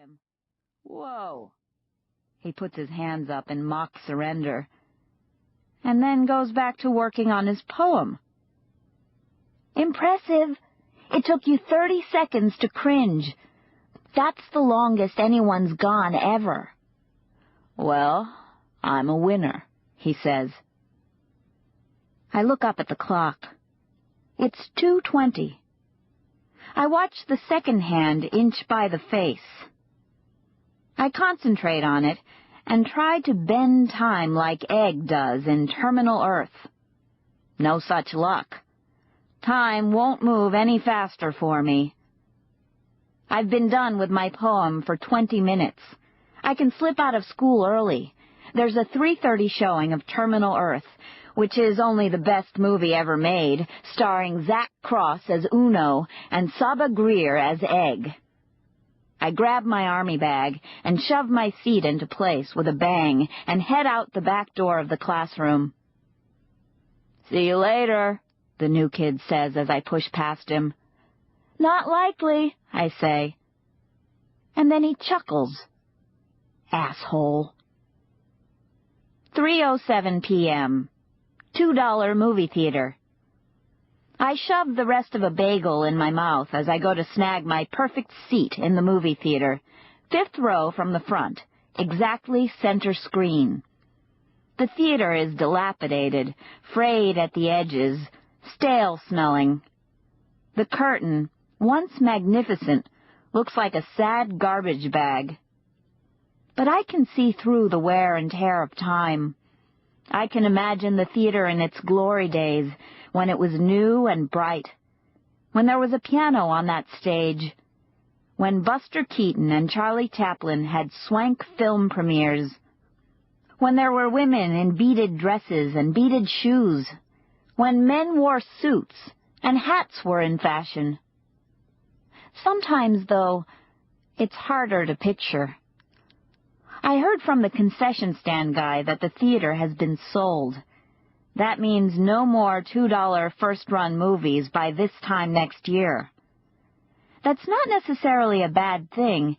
him. Whoa. He puts his hands up in mock surrender, and then goes back to working on his poem. Impressive. It took you 30 seconds to cringe. That's the longest anyone's gone ever. Well, I'm a winner, he says. I look up at the clock. It's 2:20. I watch the second hand inch by the face. I concentrate on it and try to bend time like Egg does in Terminal Earth. No such luck. Time won't move any faster for me. I've been done with my poem for 20 minutes. I can slip out of school early. There's a 3:30 showing of Terminal Earth, which is only the best movie ever made, starring Zach Cross as Uno and Saba Greer as Egg. I grab my army bag and shove my seat into place with a bang and head out the back door of the classroom. See you later, the new kid says as I push past him. Not likely, I say. And then he chuckles. Asshole. 3:07 p.m. $2 movie theater. I shove the rest of a bagel in my mouth as I go to snag my perfect seat in the movie theater, 5th row from the front, exactly center screen. The theater is dilapidated, frayed at the edges, stale-smelling. The curtain, once magnificent, looks like a sad garbage bag. But I can see through the wear and tear of time. I can imagine the theater in its glory days, when it was new and bright, when there was a piano on that stage, when Buster Keaton and Charlie Chaplin had swank film premieres, when there were women in beaded dresses and beaded shoes, when men wore suits and hats were in fashion. Sometimes, though, it's harder to picture. I heard from the concession stand guy that the theater has been sold. That means no more $2 first-run movies by this time next year. That's not necessarily a bad thing,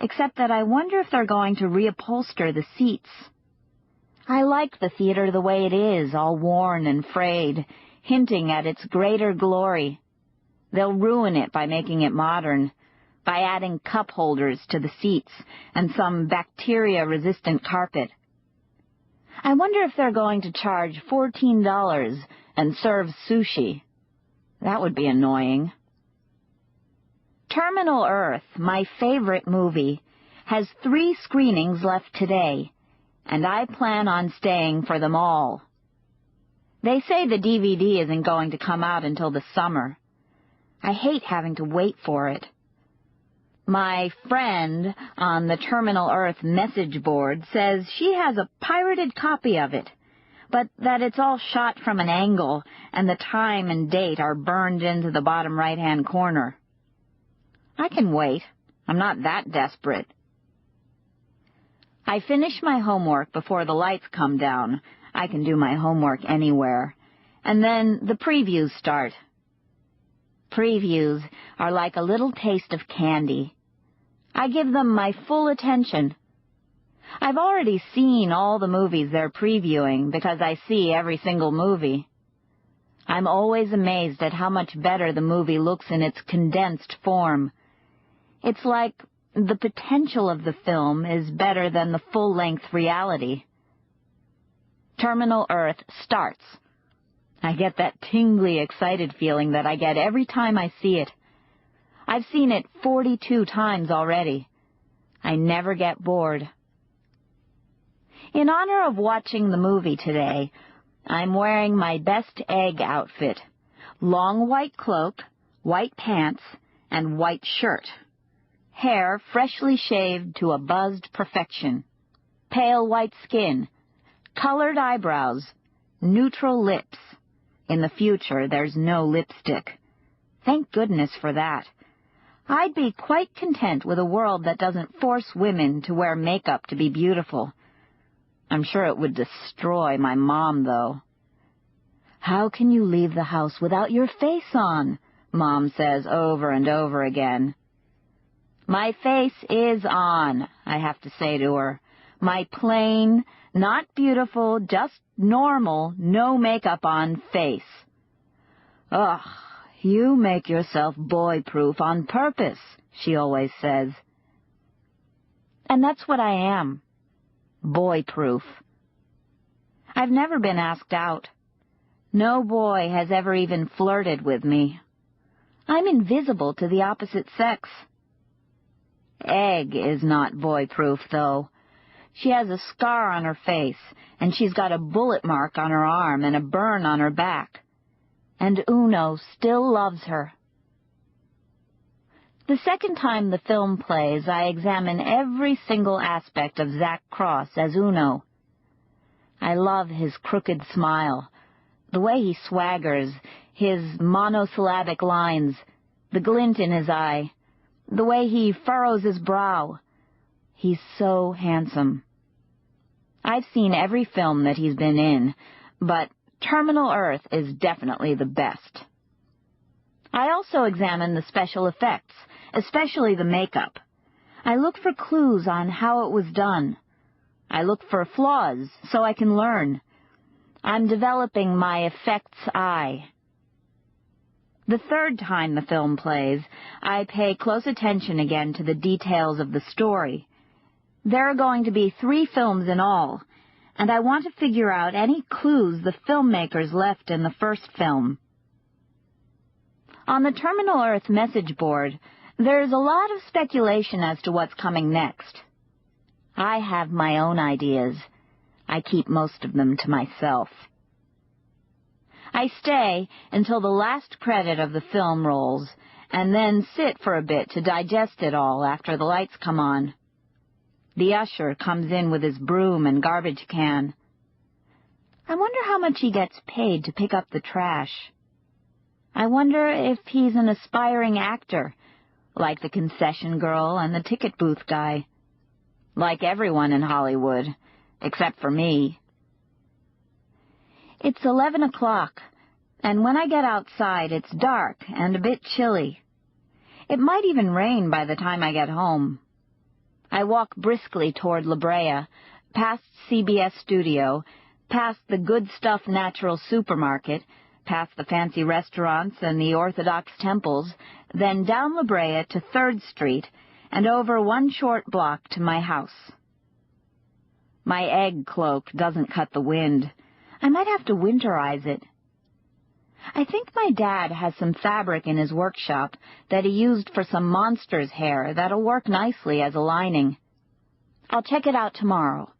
except that I wonder if they're going to reupholster the seats. I like the theater the way it is, all worn and frayed, hinting at its greater glory. They'll ruin it by making it modern, by adding cup holders to the seats and some bacteria-resistant carpet. I wonder if they're going to charge $14 and serve sushi. That would be annoying. Terminal Earth, my favorite movie, has 3 screenings left today, and I plan on staying for them all. They say the DVD isn't going to come out until the summer. I hate having to wait for it. My friend on the Terminal Earth message board says she has a pirated copy of it, but that it's all shot from an angle and the time and date are burned into the bottom right-hand corner. I can wait. I'm not that desperate. I finish my homework before the lights come down. I can do my homework anywhere. And then the previews start. Previews are like a little taste of candy. I give them my full attention. I've already seen all the movies they're previewing because I see every single movie. I'm always amazed at how much better the movie looks in its condensed form. It's like the potential of the film is better than the full-length reality. Terminal Earth starts. I get that tingly, excited feeling that I get every time I see it. I've seen it 42 times already. I never get bored. In honor of watching the movie today, I'm wearing my best Egg outfit. Long white cloak, white pants, and white shirt. Hair freshly shaved to a buzzed perfection. Pale white skin. Colored eyebrows. Neutral lips. In the future, there's no lipstick. Thank goodness for that. I'd be quite content with a world that doesn't force women to wear makeup to be beautiful. I'm sure it would destroy my mom, though. How can you leave the house without your face on? Mom says over and over again. My face is on, I have to say to her. My plain, not beautiful, just normal, no makeup on face. Ugh, you make yourself boy-proof on purpose, she always says. And that's what I am. Boy-proof. I've never been asked out. No boy has ever even flirted with me. I'm invisible to the opposite sex. Egg is not boy-proof, though. She has a scar on her face, and she's got a bullet mark on her arm and a burn on her back. And Uno still loves her. The second time the film plays, I examine every single aspect of Zach Cross as Uno. I love his crooked smile, the way he swaggers, his monosyllabic lines, the glint in his eye, the way he furrows his brow. He's so handsome. I've seen every film that he's been in, but Terminal Earth is definitely the best. I also examine the special effects, especially the makeup. I look for clues on how it was done. I look for flaws so I can learn. I'm developing my effects eye. The third time the film plays, I pay close attention again to the details of the story. There are going to be 3 films in all, and I want to figure out any clues the filmmakers left in the first film. On the Terminal Earth message board, there's a lot of speculation as to what's coming next. I have my own ideas. I keep most of them to myself. I stay until the last credit of the film rolls, and then sit for a bit to digest it all after the lights come on. The usher comes in with his broom and garbage can. I wonder how much he gets paid to pick up the trash. I wonder if he's an aspiring actor, like the concession girl and the ticket booth guy. Like everyone in Hollywood, except for me. It's 11 o'clock, and when I get outside, it's dark and a bit chilly. It might even rain by the time I get home. I walk briskly toward La Brea, past CBS Studio, past the Good Stuff Natural Supermarket, past the fancy restaurants and the Orthodox temples, then down La Brea to 3rd Street, and over one short block to my house. My egg cloak doesn't cut the wind. I might have to winterize it. I think my dad has some fabric in his workshop that he used for some monster's hair that'll work nicely as a lining. I'll check it out tomorrow.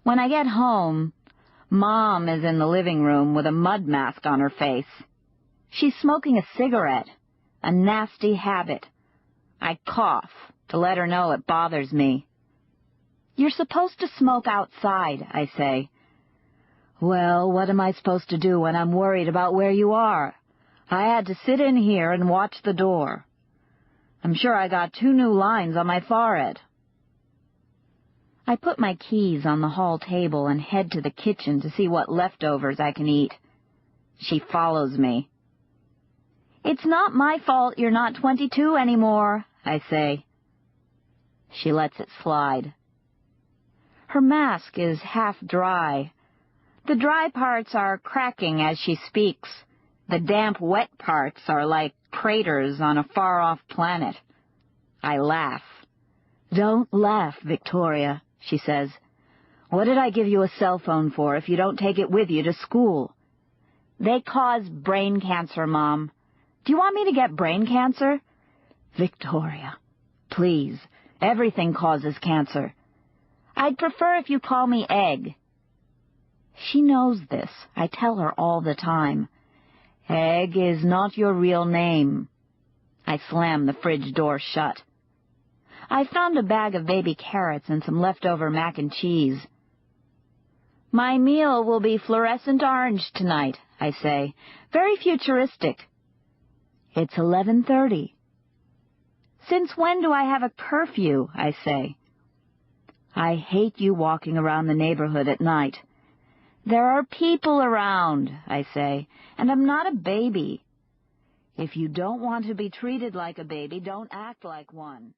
When I get home, Mom is in the living room with a mud mask on her face. She's smoking a cigarette, a nasty habit. I cough to let her know it bothers me. You're supposed to smoke outside, I say. Well, what am I supposed to do when I'm worried about where you are? I had to sit in here and watch the door. I'm sure I got 2 new lines on my forehead. I put my keys on the hall table and head to the kitchen to see what leftovers I can eat. She follows me. It's not my fault you're not 22 anymore, I say. She lets it slide. Her mask is half dry. The dry parts are cracking as she speaks. The damp, wet parts are like craters on a far-off planet. I laugh. Don't laugh, Victoria, she says. What did I give you a cell phone for if you don't take it with you to school? They cause brain cancer, Mom. Do you want me to get brain cancer? Victoria, please. Everything causes cancer. I'd prefer if you call me Egg. She knows this. I tell her all the time. Egg is not your real name. I slam the fridge door shut. I found a bag of baby carrots and some leftover mac and cheese. My meal will be fluorescent orange tonight, I say. Very futuristic. It's 11:30. Since when do I have a curfew, I say. I hate you walking around the neighborhood at night. There are people around, I say, and I'm not a baby. If you don't want to be treated like a baby, don't act like one.